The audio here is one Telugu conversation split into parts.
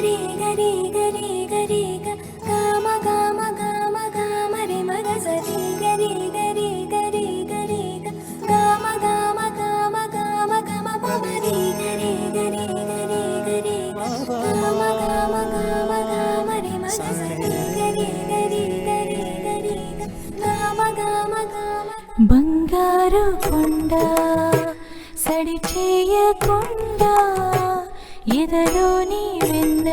గరి గరి గరి గరి గమ గమ గమ గమ రి మగ సరి గరి గరి గరి గరి గమ గమ గమ గమ గమ పమరి గరి గరి గరి గరి గమ గమ గమ గమ రి మగ సరి గరి గరి గరి గరి గమ గమ గమ బంగారు కొండ సడి చేయకుండా ఎదలోని వెన్న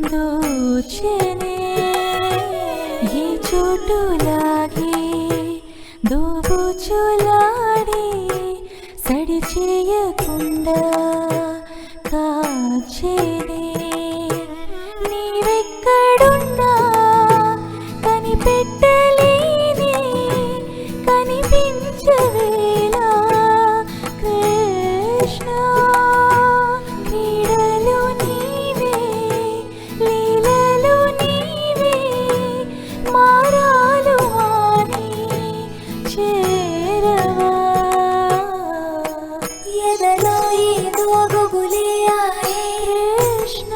దోచెనే ఈ చోటులాగే దోబుచులాడి సడి చేయకుండా కాచెనే నీవెక్కడున్నా కనిపెట్టలేని కనిపించవేలా కృష్ణ క్రీడలు నీవే లీలలు నీవే మారాలు మాని చేరవా ఎదలో ఏదో గుగులే ఆయే కృష్ణ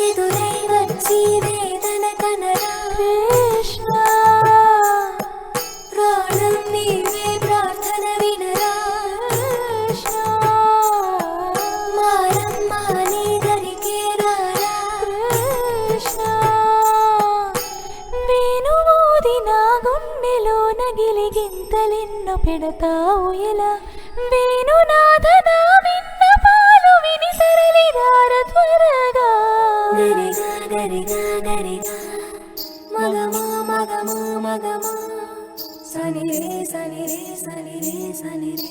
ఎదురై వచ్చి వేదన కనరా కృష్ణ ప్రాణం నీవే ప్రార్థన వినరా కృష్ణ మారమ్మ నీ దరికే రారా కృష్ణ వేణుమోది నా గుండెలో నగిలిగింతలెన్నో పెడతావు ఎలా వేణునాథ నా విన్నపాలు విని తరలిరార త్వరగా గరిగా గరిగా గరిగా మగమా మగమా మగమా సని రే సని రే సని రే సని రే